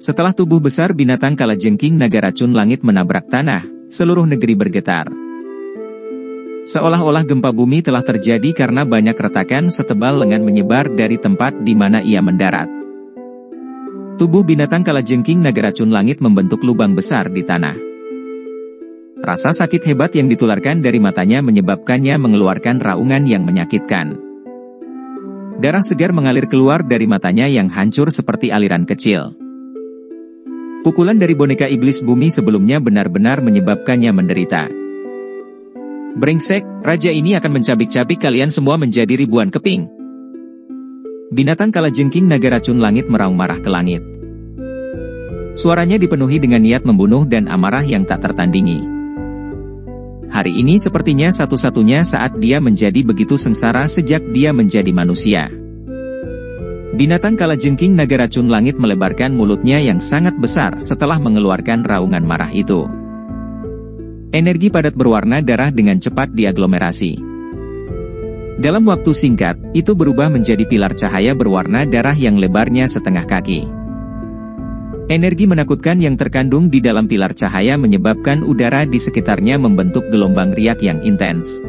Setelah tubuh besar binatang kalajengking naga racun langit menabrak tanah, seluruh negeri bergetar. Seolah-olah gempa bumi telah terjadi karena banyak retakan setebal lengan menyebar dari tempat di mana ia mendarat. Tubuh binatang kalajengking naga racun langit membentuk lubang besar di tanah. Rasa sakit hebat yang ditularkan dari matanya menyebabkannya mengeluarkan raungan yang menyakitkan. Darah segar mengalir keluar dari matanya yang hancur seperti aliran kecil. Pukulan dari boneka iblis bumi sebelumnya benar-benar menyebabkannya menderita. Brengsek, raja ini akan mencabik-cabik kalian semua menjadi ribuan keping. Binatang kalajengking naga racun langit meraung marah ke langit. Suaranya dipenuhi dengan niat membunuh dan amarah yang tak tertandingi. Hari ini sepertinya satu-satunya saat dia menjadi begitu sengsara sejak dia menjadi manusia. Binatang kalajengking naga racun langit melebarkan mulutnya yang sangat besar setelah mengeluarkan raungan marah itu. Energi padat berwarna darah dengan cepat diaglomerasi. Dalam waktu singkat, itu berubah menjadi pilar cahaya berwarna darah yang lebarnya setengah kaki. Energi menakutkan yang terkandung di dalam pilar cahaya menyebabkan udara di sekitarnya membentuk gelombang riak yang intens.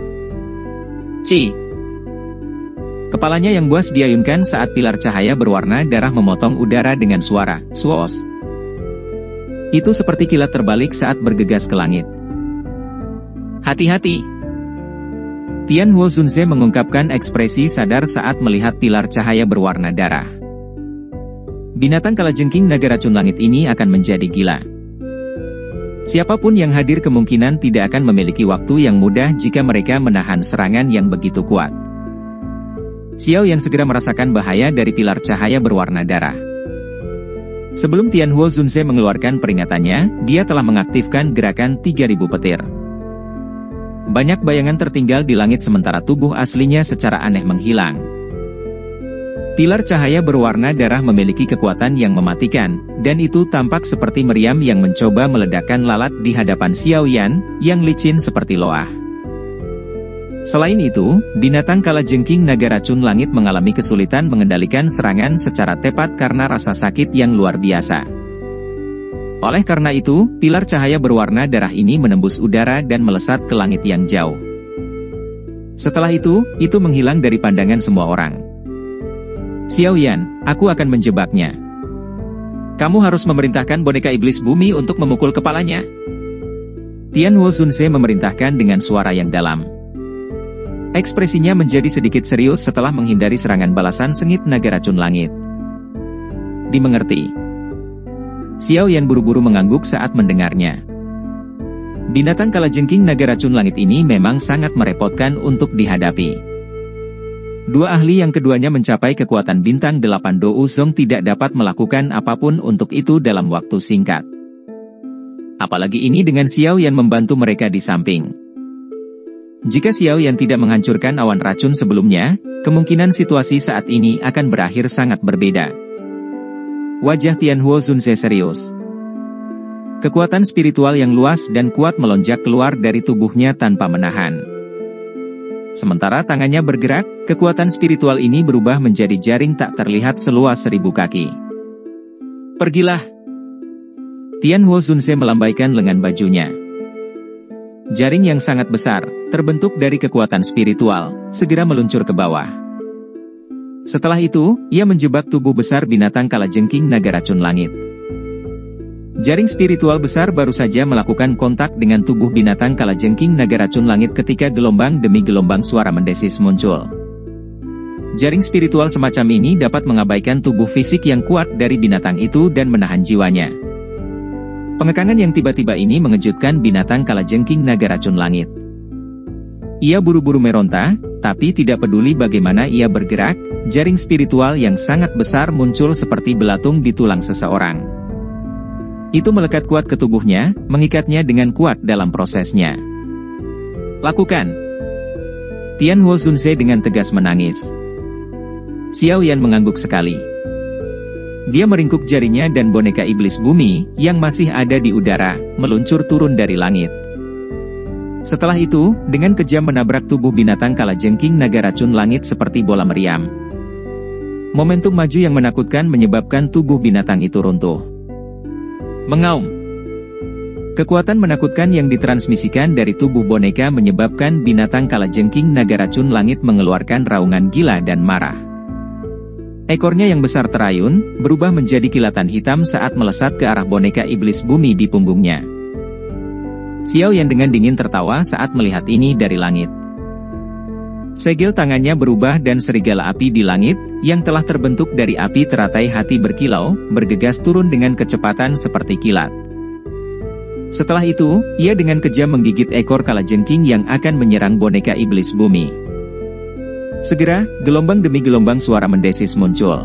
Ci! Kepalanya yang buas diayunkan saat pilar cahaya berwarna darah memotong udara dengan suara, "Swoos!" Itu seperti kilat terbalik saat bergegas ke langit. "Hati-hati!" Tian Huo Zunze mengungkapkan ekspresi sadar saat melihat pilar cahaya berwarna darah. Binatang kalajengking naga racun langit ini akan menjadi gila. Siapapun yang hadir kemungkinan tidak akan memiliki waktu yang mudah jika mereka menahan serangan yang begitu kuat. Xiao Yan segera merasakan bahaya dari pilar cahaya berwarna darah. Sebelum Tian Huo Zunze mengeluarkan peringatannya, dia telah mengaktifkan gerakan 3000 petir. Banyak bayangan tertinggal di langit sementara tubuh aslinya secara aneh menghilang. Pilar cahaya berwarna darah memiliki kekuatan yang mematikan, dan itu tampak seperti meriam yang mencoba meledakkan lalat di hadapan Xiao Yan, yang licin seperti loah. Selain itu, binatang kalajengking naga racun langit mengalami kesulitan mengendalikan serangan secara tepat karena rasa sakit yang luar biasa. Oleh karena itu, pilar cahaya berwarna darah ini menembus udara dan melesat ke langit yang jauh. Setelah itu menghilang dari pandangan semua orang. "Xiao Yan, aku akan menjebaknya. Kamu harus memerintahkan boneka iblis bumi untuk memukul kepalanya." Tian Huo Zunze memerintahkan dengan suara yang dalam. Ekspresinya menjadi sedikit serius setelah menghindari serangan balasan sengit naga racun langit. "Dimengerti." Xiao Yan buru-buru mengangguk saat mendengarnya. Binatang kalajengking naga racun langit ini memang sangat merepotkan untuk dihadapi. Dua ahli yang keduanya mencapai kekuatan bintang 8 Dou Zong tidak dapat melakukan apapun untuk itu dalam waktu singkat. Apalagi ini dengan Xiao Yan membantu mereka di samping. Jika Xiao Yan tidak menghancurkan awan racun sebelumnya, kemungkinan situasi saat ini akan berakhir sangat berbeda. Wajah Tian Huo Zunze serius. Kekuatan spiritual yang luas dan kuat melonjak keluar dari tubuhnya tanpa menahan. Sementara tangannya bergerak, kekuatan spiritual ini berubah menjadi jaring tak terlihat seluas 1000 kaki. "Pergilah!" Tian Huo Zunze melambaikan lengan bajunya. Jaring yang sangat besar, terbentuk dari kekuatan spiritual, segera meluncur ke bawah. Setelah itu, ia menjebak tubuh besar binatang kalajengking naga racun langit. Jaring spiritual besar baru saja melakukan kontak dengan tubuh binatang kalajengking naga racun langit ketika gelombang demi gelombang suara mendesis muncul. Jaring spiritual semacam ini dapat mengabaikan tubuh fisik yang kuat dari binatang itu dan menahan jiwanya. Pengekangan yang tiba-tiba ini mengejutkan binatang kalajengking naga racun langit. Ia buru-buru meronta, tapi tidak peduli bagaimana ia bergerak, jaring spiritual yang sangat besar muncul seperti belatung di tulang seseorang. Itu melekat kuat ke tubuhnya, mengikatnya dengan kuat dalam prosesnya. "Lakukan!" Tian Huo Zunze dengan tegas menangis. Xiao Yan mengangguk sekali. Dia meringkuk jarinya dan boneka iblis bumi, yang masih ada di udara, meluncur turun dari langit. Setelah itu, dengan kejam menabrak tubuh binatang kalajengking naga racun langit seperti bola meriam. Momentum maju yang menakutkan menyebabkan tubuh binatang itu runtuh. Mengaum. Kekuatan menakutkan yang ditransmisikan dari tubuh boneka menyebabkan binatang kalajengking naga racun langit mengeluarkan raungan gila dan marah. Ekornya yang besar terayun, berubah menjadi kilatan hitam saat melesat ke arah boneka iblis bumi di punggungnya. Xiao Yan dengan dingin tertawa saat melihat ini dari langit. Segel tangannya berubah dan serigala api di langit, yang telah terbentuk dari api teratai hati berkilau, bergegas turun dengan kecepatan seperti kilat. Setelah itu, ia dengan kejam menggigit ekor kalajengking yang akan menyerang boneka iblis bumi. Segera, gelombang demi gelombang suara mendesis muncul.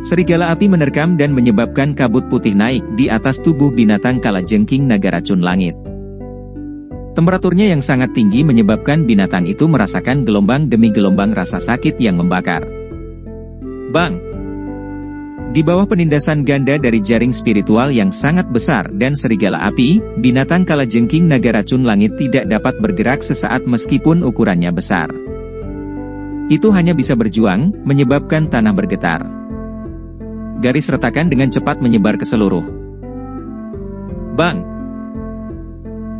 Serigala api menerkam dan menyebabkan kabut putih naik di atas tubuh binatang kalajengking naga racun langit. Temperaturnya yang sangat tinggi menyebabkan binatang itu merasakan gelombang demi gelombang rasa sakit yang membakar. Bang! Di bawah penindasan ganda dari jaring spiritual yang sangat besar dan serigala api, binatang kalajengking naga racun langit tidak dapat bergerak sesaat meskipun ukurannya besar. Itu hanya bisa berjuang, menyebabkan tanah bergetar. Garis retakan dengan cepat menyebar ke seluruh. Bang!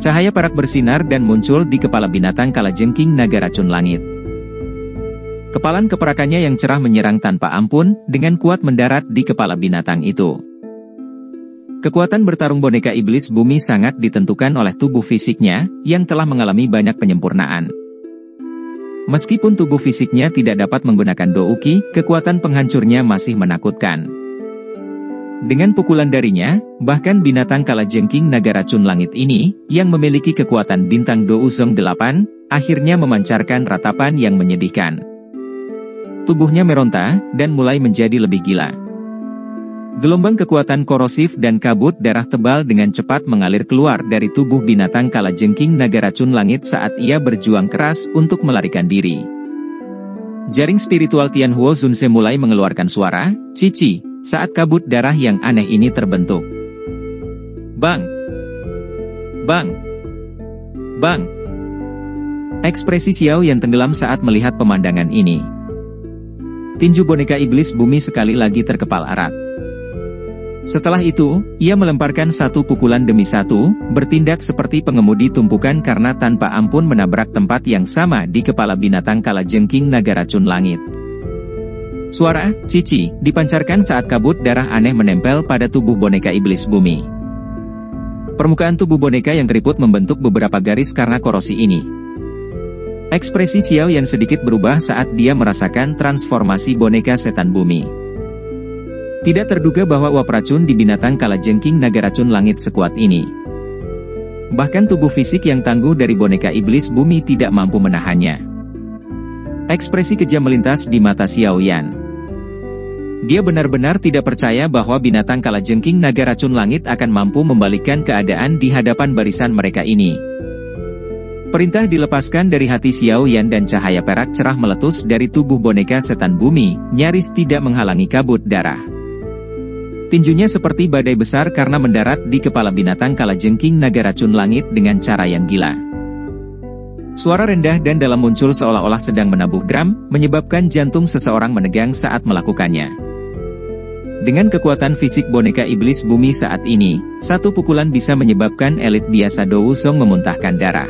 Cahaya perak bersinar dan muncul di kepala binatang kalajengking naga racun langit. Kepalan keperakannya yang cerah menyerang tanpa ampun, dengan kuat mendarat di kepala binatang itu. Kekuatan bertarung boneka iblis bumi sangat ditentukan oleh tubuh fisiknya, yang telah mengalami banyak penyempurnaan. Meskipun tubuh fisiknya tidak dapat menggunakan douki, kekuatan penghancurnya masih menakutkan. Dengan pukulan darinya, bahkan binatang kalajengking naga racun langit ini, yang memiliki kekuatan bintang Douzong 8, akhirnya memancarkan ratapan yang menyedihkan. Tubuhnya meronta, dan mulai menjadi lebih gila. Gelombang kekuatan korosif dan kabut darah tebal dengan cepat mengalir keluar dari tubuh binatang kalajengking naga racun langit saat ia berjuang keras untuk melarikan diri. Jaring spiritual Tianhuo Zunse mulai mengeluarkan suara, cici, saat kabut darah yang aneh ini terbentuk. Bang! Bang! Bang! Ekspresi Xiao Yan tenggelam saat melihat pemandangan ini. Tinju boneka iblis bumi sekali lagi terkepal erat. Setelah itu, ia melemparkan satu pukulan demi satu, bertindak seperti pengemudi tumpukan karena tanpa ampun menabrak tempat yang sama di kepala binatang kalajengking naga racun langit. Suara cici dipancarkan saat kabut darah aneh menempel pada tubuh boneka iblis bumi. Permukaan tubuh boneka yang keriput membentuk beberapa garis karena korosi ini. Ekspresi Xiao Yan sedikit berubah saat dia merasakan transformasi boneka setan bumi. Tidak terduga bahwa uap racun di binatang kalajengking naga racun langit sekuat ini. Bahkan tubuh fisik yang tangguh dari boneka iblis bumi tidak mampu menahannya. Ekspresi kejam melintas di mata Xiao Yan. Dia benar-benar tidak percaya bahwa binatang kalajengking naga racun langit akan mampu membalikkan keadaan di hadapan barisan mereka ini. Perintah dilepaskan dari hati Xiao Yan dan cahaya perak cerah meletus dari tubuh boneka setan bumi, nyaris tidak menghalangi kabut darah. Tinjunya seperti badai besar karena mendarat di kepala binatang kalajengking naga racun langit dengan cara yang gila. Suara rendah dan dalam muncul seolah-olah sedang menabuh drum, menyebabkan jantung seseorang menegang saat melakukannya. Dengan kekuatan fisik boneka iblis bumi saat ini, satu pukulan bisa menyebabkan elit biasa Douzong memuntahkan darah.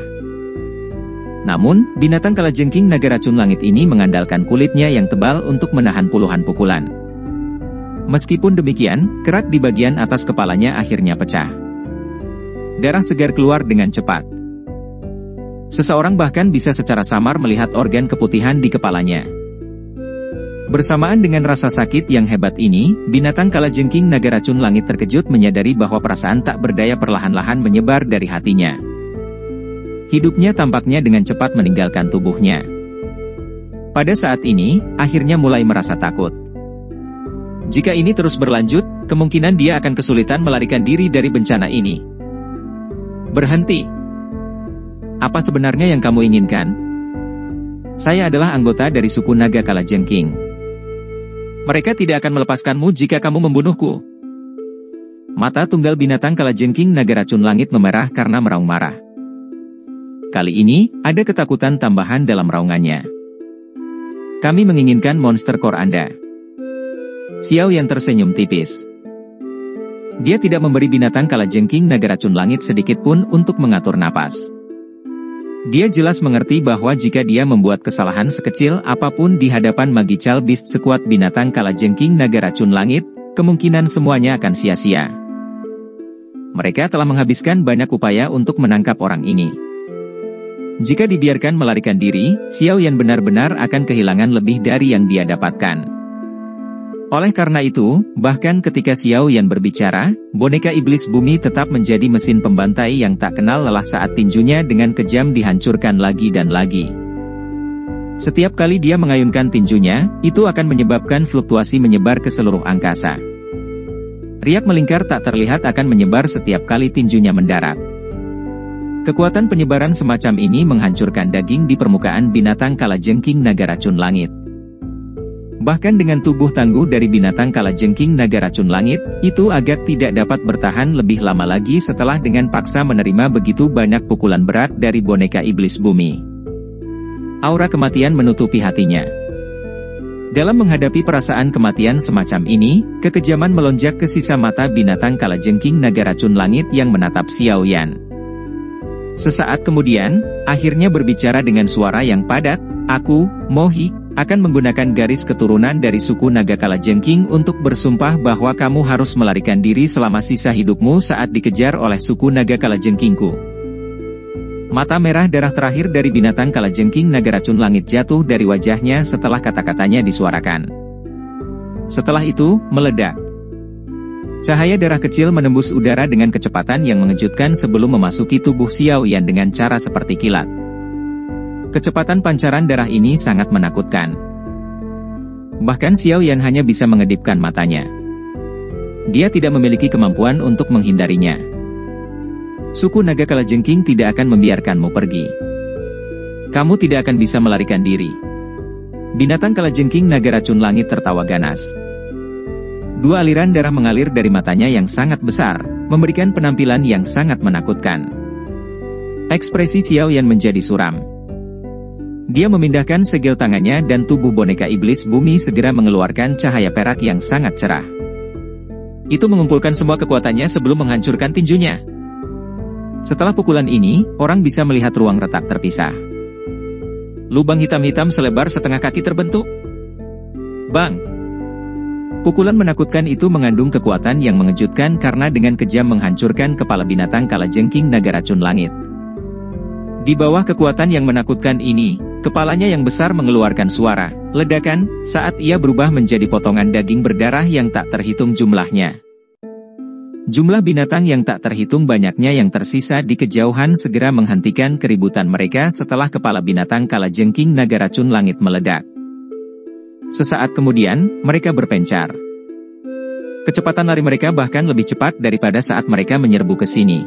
Namun, binatang kalajengking naga racun langit ini mengandalkan kulitnya yang tebal untuk menahan puluhan pukulan. Meskipun demikian, kerak di bagian atas kepalanya akhirnya pecah. Darah segar keluar dengan cepat. Seseorang bahkan bisa secara samar melihat organ keputihan di kepalanya. Bersamaan dengan rasa sakit yang hebat ini, binatang kalajengking naga racun langit terkejut menyadari bahwa perasaan tak berdaya perlahan-lahan menyebar dari hatinya. Hidupnya tampaknya dengan cepat meninggalkan tubuhnya. Pada saat ini, akhirnya mulai merasa takut. Jika ini terus berlanjut, kemungkinan dia akan kesulitan melarikan diri dari bencana ini. Berhenti. Apa sebenarnya yang kamu inginkan? Saya adalah anggota dari suku naga kalajengking. Mereka tidak akan melepaskanmu jika kamu membunuhku. Mata tunggal binatang kalajengking naga racun langit memerah karena meraung marah. Kali ini, ada ketakutan tambahan dalam raungannya. Kami menginginkan monster core Anda. Xiao Yan tersenyum tipis. Dia tidak memberi binatang kalajengking naga racun langit sedikit pun untuk mengatur napas. Dia jelas mengerti bahwa jika dia membuat kesalahan sekecil apapun di hadapan Magical Beast sekuat binatang kalajengking naga racun langit, kemungkinan semuanya akan sia-sia. Mereka telah menghabiskan banyak upaya untuk menangkap orang ini. Jika dibiarkan melarikan diri, Xiao Yan benar-benar akan kehilangan lebih dari yang dia dapatkan. Oleh karena itu, bahkan ketika Xiao Yan berbicara, boneka iblis bumi tetap menjadi mesin pembantai yang tak kenal lelah saat tinjunya dengan kejam dihancurkan lagi dan lagi. Setiap kali dia mengayunkan tinjunya, itu akan menyebabkan fluktuasi menyebar ke seluruh angkasa. Riak melingkar tak terlihat akan menyebar setiap kali tinjunya mendarat. Kekuatan penyebaran semacam ini menghancurkan daging di permukaan binatang kalajengking naga racun langit. Bahkan dengan tubuh tangguh dari binatang kalajengking naga racun langit, itu agak tidak dapat bertahan lebih lama lagi setelah dengan paksa menerima begitu banyak pukulan berat dari boneka iblis bumi. Aura kematian menutupi hatinya. Dalam menghadapi perasaan kematian semacam ini, kekejaman melonjak ke sisa mata binatang kalajengking naga racun langit yang menatap Xiao Yan. Sesaat kemudian, akhirnya berbicara dengan suara yang padat, "Aku, Mohi, akan menggunakan garis keturunan dari suku naga kalajengking untuk bersumpah bahwa kamu harus melarikan diri selama sisa hidupmu saat dikejar oleh suku naga kalajengkingku." Mata merah darah terakhir dari binatang kalajengking naga racun langit jatuh dari wajahnya setelah kata-katanya disuarakan. Setelah itu, meledak. Cahaya darah kecil menembus udara dengan kecepatan yang mengejutkan sebelum memasuki tubuh Xiao Yan dengan cara seperti kilat. Kecepatan pancaran darah ini sangat menakutkan. Bahkan Xiao Yan hanya bisa mengedipkan matanya. Dia tidak memiliki kemampuan untuk menghindarinya. Suku naga kalajengking tidak akan membiarkanmu pergi. Kamu tidak akan bisa melarikan diri. Binatang kalajengking naga racun langit tertawa ganas. Dua aliran darah mengalir dari matanya yang sangat besar, memberikan penampilan yang sangat menakutkan. Ekspresi Xiao Yan menjadi suram. Dia memindahkan segel tangannya dan tubuh boneka iblis bumi segera mengeluarkan cahaya perak yang sangat cerah. Itu mengumpulkan semua kekuatannya sebelum menghancurkan tinjunya. Setelah pukulan ini, orang bisa melihat ruang retak terpisah. Lubang hitam-hitam selebar setengah kaki terbentuk. Bang! Pukulan menakutkan itu mengandung kekuatan yang mengejutkan karena dengan kejam menghancurkan kepala binatang kalajengking naga racun langit. Di bawah kekuatan yang menakutkan ini, kepalanya yang besar mengeluarkan suara ledakan saat ia berubah menjadi potongan daging berdarah yang tak terhitung jumlahnya. Jumlah binatang yang tak terhitung banyaknya yang tersisa di kejauhan segera menghentikan keributan mereka setelah kepala binatang kalajengking naga racun langit meledak. Sesaat kemudian, mereka berpencar. Kecepatan lari mereka bahkan lebih cepat daripada saat mereka menyerbu ke sini.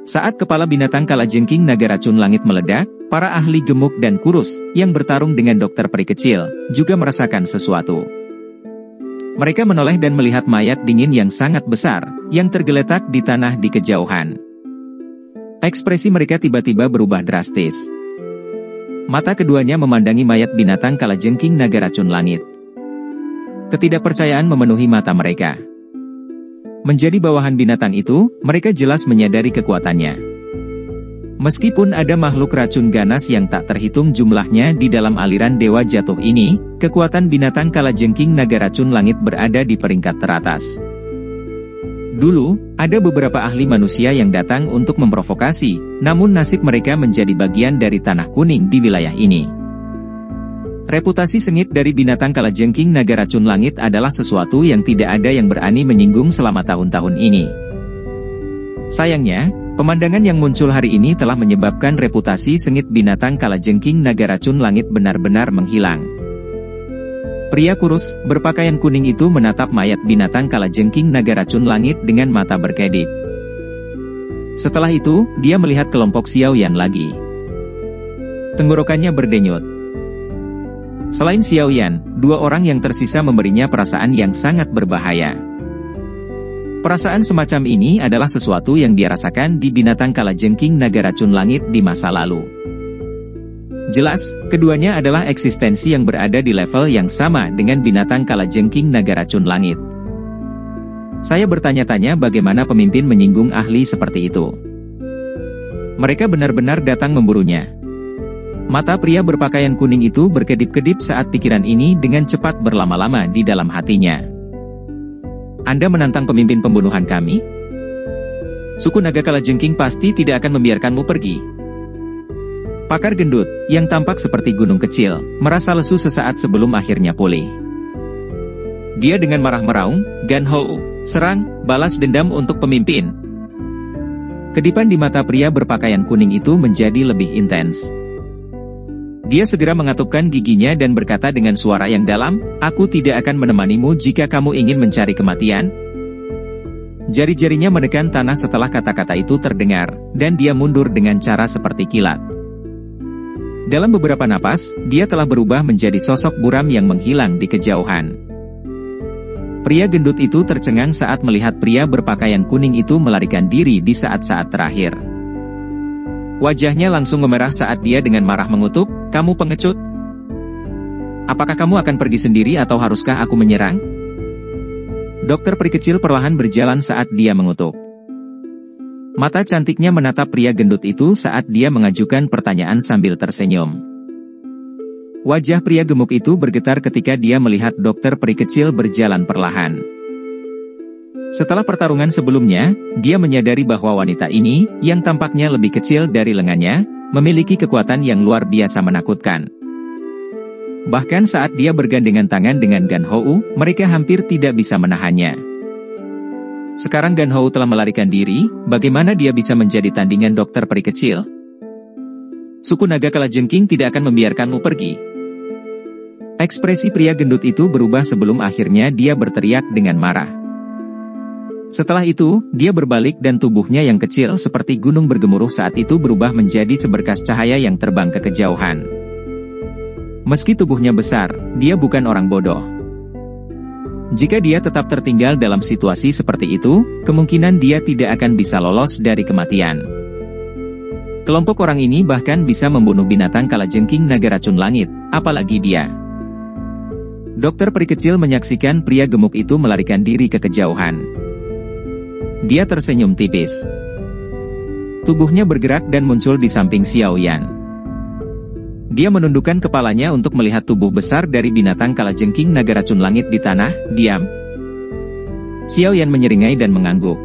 Saat kepala binatang kalajengking naga racun langit meledak, para ahli gemuk dan kurus, yang bertarung dengan dokter peri kecil, juga merasakan sesuatu. Mereka menoleh dan melihat mayat dingin yang sangat besar, yang tergeletak di tanah di kejauhan. Ekspresi mereka tiba-tiba berubah drastis. Mata keduanya memandangi mayat binatang kalajengking naga racun langit. Ketidakpercayaan memenuhi mata mereka. Menjadi bawahan binatang itu, mereka jelas menyadari kekuatannya. Meskipun ada makhluk racun ganas yang tak terhitung jumlahnya di dalam aliran dewa jatuh ini, kekuatan binatang kalajengking naga racun langit berada di peringkat teratas. Dulu, ada beberapa ahli manusia yang datang untuk memprovokasi, namun nasib mereka menjadi bagian dari tanah kuning di wilayah ini. Reputasi sengit dari binatang kalajengking naga racun langit adalah sesuatu yang tidak ada yang berani menyinggung selama tahun-tahun ini. Sayangnya, pemandangan yang muncul hari ini telah menyebabkan reputasi sengit binatang kalajengking naga racun langit benar-benar menghilang. Pria kurus, berpakaian kuning itu menatap mayat binatang kalajengking naga racun langit dengan mata berkedip. Setelah itu, dia melihat kelompok Xiao Yan lagi. Tenggorokannya berdenyut. Selain Xiao Yan, dua orang yang tersisa memberinya perasaan yang sangat berbahaya. Perasaan semacam ini adalah sesuatu yang dia rasakan di binatang kalajengking naga racun langit di masa lalu. Jelas, keduanya adalah eksistensi yang berada di level yang sama dengan binatang kalajengking naga racun langit. Saya bertanya-tanya bagaimana pemimpin menyinggung ahli seperti itu. Mereka benar-benar datang memburunya. Mata pria berpakaian kuning itu berkedip-kedip saat pikiran ini dengan cepat berlama-lama di dalam hatinya. Anda menantang pemimpin pembunuhan kami? Suku naga kalajengking pasti tidak akan membiarkanmu pergi. Pakar gendut, yang tampak seperti gunung kecil, merasa lesu sesaat sebelum akhirnya pulih. Dia dengan marah meraung, "Gan Hou, serang, balas dendam untuk pemimpin." Kedipan di mata pria berpakaian kuning itu menjadi lebih intens. Dia segera mengatupkan giginya dan berkata dengan suara yang dalam, "Aku tidak akan menemanimu jika kamu ingin mencari kematian." Jari-jarinya menekan tanah setelah kata-kata itu terdengar, dan dia mundur dengan cara seperti kilat. Dalam beberapa napas, dia telah berubah menjadi sosok buram yang menghilang di kejauhan. Pria gendut itu tercengang saat melihat pria berpakaian kuning itu melarikan diri di saat-saat terakhir. Wajahnya langsung memerah saat dia dengan marah mengutuk, "Kamu pengecut? Apakah kamu akan pergi sendiri atau haruskah aku menyerang?" Dokter peri kecil perlahan berjalan saat dia mengutuk. Mata cantiknya menatap pria gendut itu saat dia mengajukan pertanyaan sambil tersenyum. Wajah pria gemuk itu bergetar ketika dia melihat dokter peri kecil berjalan perlahan. Setelah pertarungan sebelumnya, dia menyadari bahwa wanita ini, yang tampaknya lebih kecil dari lengannya, memiliki kekuatan yang luar biasa menakutkan. Bahkan saat dia bergandengan tangan dengan Gan Hou, mereka hampir tidak bisa menahannya. Sekarang Gan Hou telah melarikan diri, bagaimana dia bisa menjadi tandingan dokter peri kecil? Suku naga kalajengking tidak akan membiarkanmu pergi. Ekspresi pria gendut itu berubah sebelum akhirnya dia berteriak dengan marah. Setelah itu, dia berbalik dan tubuhnya yang kecil seperti gunung bergemuruh saat itu berubah menjadi seberkas cahaya yang terbang ke kejauhan. Meski tubuhnya besar, dia bukan orang bodoh. Jika dia tetap tertinggal dalam situasi seperti itu, kemungkinan dia tidak akan bisa lolos dari kematian. Kelompok orang ini bahkan bisa membunuh binatang kalajengking naga racun langit, apalagi dia. Dokter peri kecil menyaksikan pria gemuk itu melarikan diri ke kejauhan. Dia tersenyum tipis. Tubuhnya bergerak dan muncul di samping Xiao Yan. Dia menundukkan kepalanya untuk melihat tubuh besar dari binatang kalajengking naga racun langit di tanah. "Diam." Xiao Yan menyeringai dan mengangguk.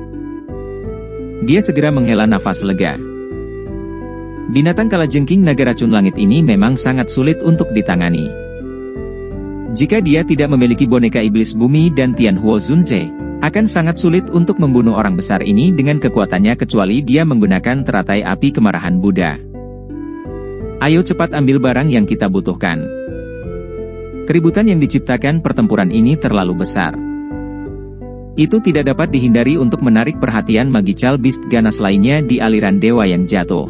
Dia segera menghela nafas lega. Binatang kalajengking naga racun langit ini memang sangat sulit untuk ditangani. Jika dia tidak memiliki boneka iblis bumi dan Tianhuo Zunze, akan sangat sulit untuk membunuh orang besar ini dengan kekuatannya kecuali dia menggunakan teratai api kemarahan Buddha. Ayo cepat ambil barang yang kita butuhkan. Keributan yang diciptakan pertempuran ini terlalu besar. Itu tidak dapat dihindari untuk menarik perhatian magical beast ganas lainnya di aliran dewa yang jatuh.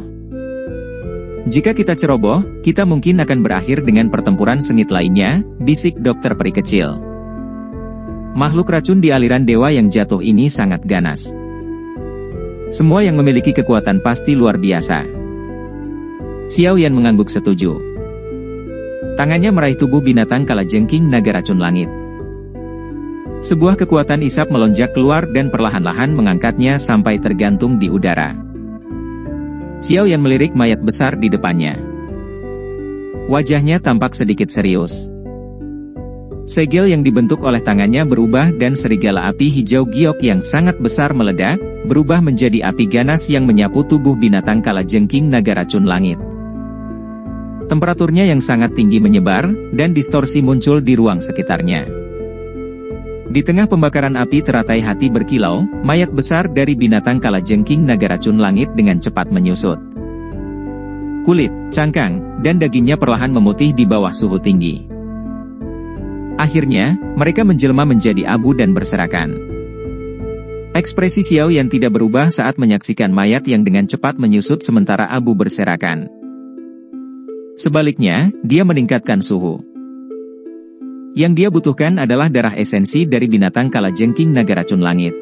Jika kita ceroboh, kita mungkin akan berakhir dengan pertempuran sengit lainnya, bisik dokter peri kecil. Makhluk racun di aliran dewa yang jatuh ini sangat ganas. Semua yang memiliki kekuatan pasti luar biasa. Xiao Yan mengangguk setuju. Tangannya meraih tubuh binatang kalajengking naga racun langit. Sebuah kekuatan isap melonjak keluar dan perlahan-lahan mengangkatnya sampai tergantung di udara. Xiao Yan melirik mayat besar di depannya. Wajahnya tampak sedikit serius. Segel yang dibentuk oleh tangannya berubah dan serigala api hijau giok yang sangat besar meledak, berubah menjadi api ganas yang menyapu tubuh binatang kalajengking naga racun langit. Temperaturnya yang sangat tinggi menyebar, dan distorsi muncul di ruang sekitarnya. Di tengah pembakaran api teratai hati berkilau, mayat besar dari binatang kalajengking naga racun langit dengan cepat menyusut. Kulit, cangkang, dan dagingnya perlahan memutih di bawah suhu tinggi. Akhirnya, mereka menjelma menjadi abu dan berserakan. Ekspresi Xiao Yan tidak berubah saat menyaksikan mayat yang dengan cepat menyusut sementara abu berserakan. Sebaliknya, dia meningkatkan suhu. Yang dia butuhkan adalah darah esensi dari binatang kalajengking naga racun langit.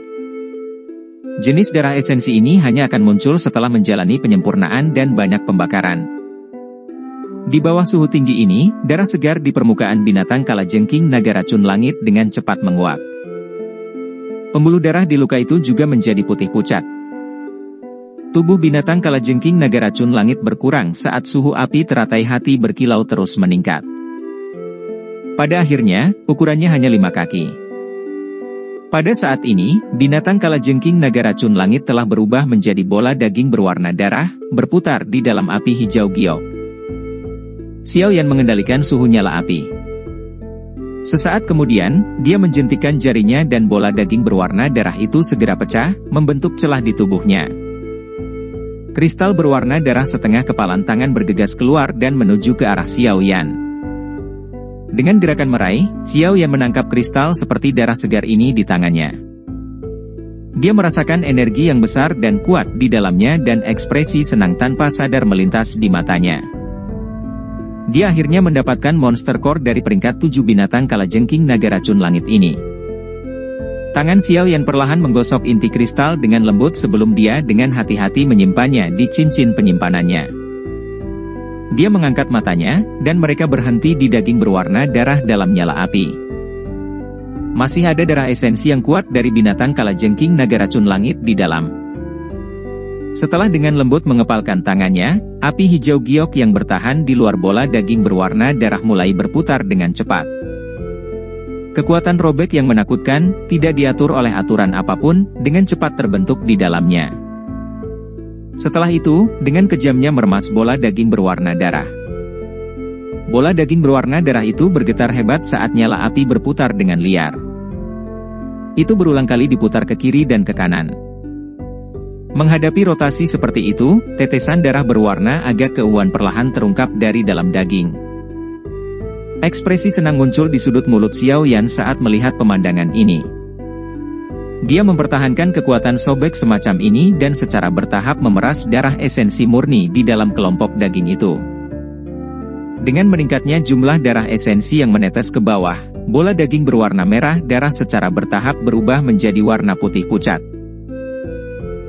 Jenis darah esensi ini hanya akan muncul setelah menjalani penyempurnaan dan banyak pembakaran. Di bawah suhu tinggi ini, darah segar di permukaan binatang kalajengking naga racun langit dengan cepat menguap. Pembuluh darah di luka itu juga menjadi putih pucat. Tubuh binatang kalajengking naga racun langit berkurang saat suhu api teratai hati berkilau terus meningkat. Pada akhirnya, ukurannya hanya 5 kaki. Pada saat ini, binatang kalajengking naga racun langit telah berubah menjadi bola daging berwarna darah, berputar di dalam api hijau giok. Xiao Yan mengendalikan suhu nyala api. Sesaat kemudian, dia menjentikkan jarinya dan bola daging berwarna darah itu segera pecah, membentuk celah di tubuhnya. Kristal berwarna darah setengah kepalan tangan bergegas keluar dan menuju ke arah Xiao Yan. Dengan gerakan meraih, Xiao Yan menangkap kristal seperti darah segar ini di tangannya. Dia merasakan energi yang besar dan kuat di dalamnya dan ekspresi senang tanpa sadar melintas di matanya. Dia akhirnya mendapatkan monster core dari peringkat 7 binatang kalajengking naga racun langit ini. Tangan Xiao Yan perlahan menggosok inti kristal dengan lembut sebelum dia dengan hati-hati menyimpannya di cincin penyimpanannya. Dia mengangkat matanya, dan mereka berhenti di daging berwarna darah dalam nyala api. Masih ada darah esensi yang kuat dari binatang kalajengking naga racun langit di dalam. Setelah dengan lembut mengepalkan tangannya, api hijau giok yang bertahan di luar bola daging berwarna darah mulai berputar dengan cepat. Kekuatan robek yang menakutkan, tidak diatur oleh aturan apapun, dengan cepat terbentuk di dalamnya. Setelah itu, dengan kejamnya meremas bola daging berwarna darah. Bola daging berwarna darah itu bergetar hebat saat nyala api berputar dengan liar. Itu berulang kali diputar ke kiri dan ke kanan. Menghadapi rotasi seperti itu, tetesan darah berwarna agak keunguan perlahan terungkap dari dalam daging. Ekspresi senang muncul di sudut mulut Xiao Yan saat melihat pemandangan ini. Dia mempertahankan kekuatan sobek semacam ini dan secara bertahap memeras darah esensi murni di dalam kelompok daging itu. Dengan meningkatnya jumlah darah esensi yang menetes ke bawah, bola daging berwarna merah darah secara bertahap berubah menjadi warna putih pucat.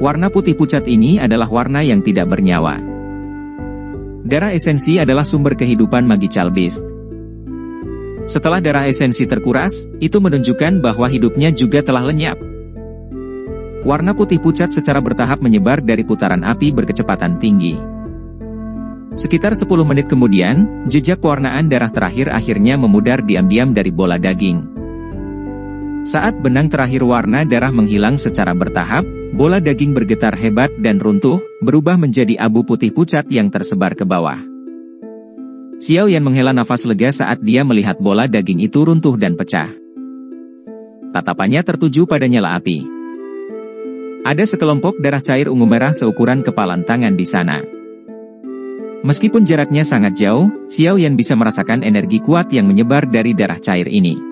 Warna putih pucat ini adalah warna yang tidak bernyawa. Darah esensi adalah sumber kehidupan Magical Beast. Setelah darah esensi terkuras, itu menunjukkan bahwa hidupnya juga telah lenyap. Warna putih pucat secara bertahap menyebar dari putaran api berkecepatan tinggi. Sekitar 10 menit kemudian, jejak pewarnaan darah terakhir akhirnya memudar diam-diam dari bola daging. Saat benang terakhir warna darah menghilang secara bertahap, bola daging bergetar hebat dan runtuh, berubah menjadi abu putih pucat yang tersebar ke bawah. Xiao Yan menghela nafas lega saat dia melihat bola daging itu runtuh dan pecah. Tatapannya tertuju pada nyala api. Ada sekelompok darah cair ungu merah seukuran kepalan tangan di sana. Meskipun jaraknya sangat jauh, Xiao Yan bisa merasakan energi kuat yang menyebar dari darah cair ini.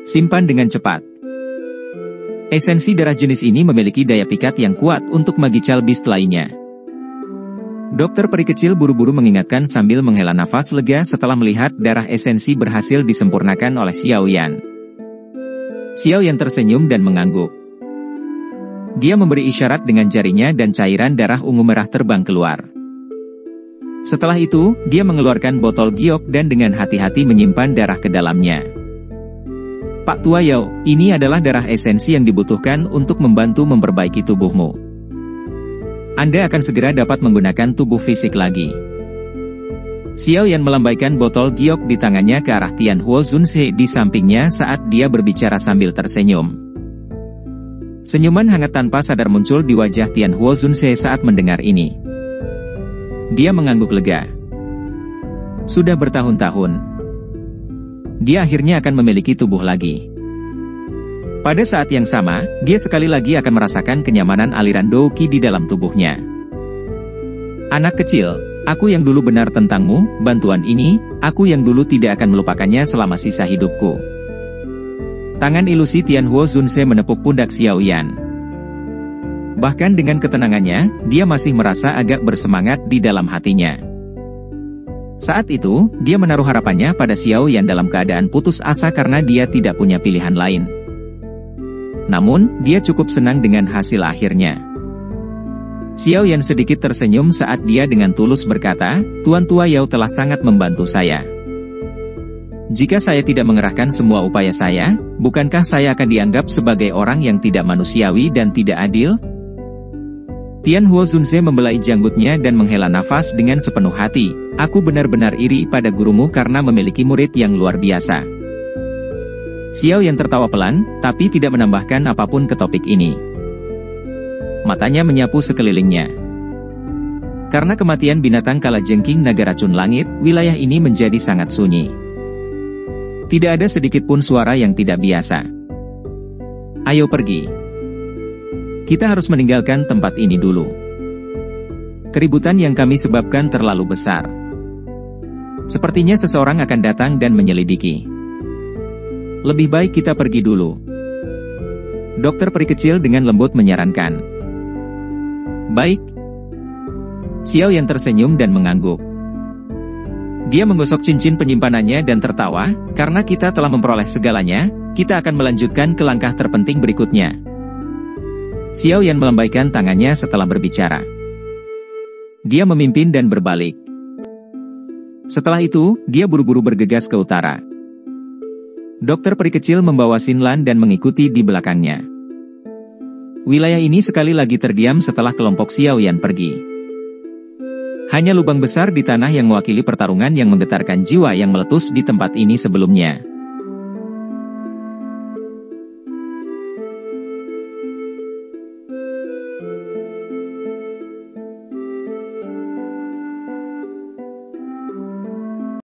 Simpan dengan cepat. Esensi darah jenis ini memiliki daya pikat yang kuat untuk Magical Beast lainnya. Dokter peri kecil buru-buru mengingatkan sambil menghela nafas lega setelah melihat darah esensi berhasil disempurnakan oleh Xiao Yan. Xiao Yan tersenyum dan mengangguk. Dia memberi isyarat dengan jarinya dan cairan darah ungu merah terbang keluar. Setelah itu, dia mengeluarkan botol giok dan dengan hati-hati menyimpan darah ke dalamnya. Pak Tua Yao, ini adalah darah esensi yang dibutuhkan untuk membantu memperbaiki tubuhmu. Anda akan segera dapat menggunakan tubuh fisik lagi. Xiao Yan melambaikan botol giok di tangannya ke arah Tian Huo Zunse di sampingnya saat dia berbicara sambil tersenyum. Senyuman hangat tanpa sadar muncul di wajah Tian Huo Zunse saat mendengar ini. Dia mengangguk lega. Sudah bertahun-tahun, dia akhirnya akan memiliki tubuh lagi. Pada saat yang sama, dia sekali lagi akan merasakan kenyamanan aliran Dou Qi di dalam tubuhnya. Anak kecil, aku yang dulu benar tentangmu, bantuan ini, aku yang dulu tidak akan melupakannya selama sisa hidupku. Tangan ilusi Tian Huo Zunse menepuk pundak Xiao Yan. Bahkan dengan ketenangannya, dia masih merasa agak bersemangat di dalam hatinya. Saat itu, dia menaruh harapannya pada Xiao Yan dalam keadaan putus asa karena dia tidak punya pilihan lain. Namun, dia cukup senang dengan hasil akhirnya. Xiao Yan sedikit tersenyum saat dia dengan tulus berkata, Tuan Tua Yao telah sangat membantu saya. Jika saya tidak mengerahkan semua upaya saya, bukankah saya akan dianggap sebagai orang yang tidak manusiawi dan tidak adil? Tian Huo Zunze membelai janggutnya dan menghela nafas dengan sepenuh hati. Aku benar-benar iri pada gurumu karena memiliki murid yang luar biasa. Xiao Yan tertawa pelan, tapi tidak menambahkan apapun ke topik ini. Matanya menyapu sekelilingnya. Karena kematian binatang kalajengking naga racun langit, wilayah ini menjadi sangat sunyi. Tidak ada sedikit pun suara yang tidak biasa. Ayo pergi. Kita harus meninggalkan tempat ini dulu. Keributan yang kami sebabkan terlalu besar. Sepertinya seseorang akan datang dan menyelidiki. Lebih baik kita pergi dulu. Dokter peri kecil dengan lembut menyarankan. Baik. Xiao Yan tersenyum dan mengangguk. Dia menggosok cincin penyimpanannya dan tertawa, karena kita telah memperoleh segalanya, kita akan melanjutkan ke langkah terpenting berikutnya. Xiao Yan melambaikan tangannya setelah berbicara. Dia memimpin dan berbalik. Setelah itu, dia buru-buru bergegas ke utara. Dokter peri kecil membawa Xinlan dan mengikuti di belakangnya. Wilayah ini sekali lagi terdiam setelah kelompok Xiao Yan pergi. Hanya lubang besar di tanah yang mewakili pertarungan yang menggetarkan jiwa yang meletus di tempat ini sebelumnya.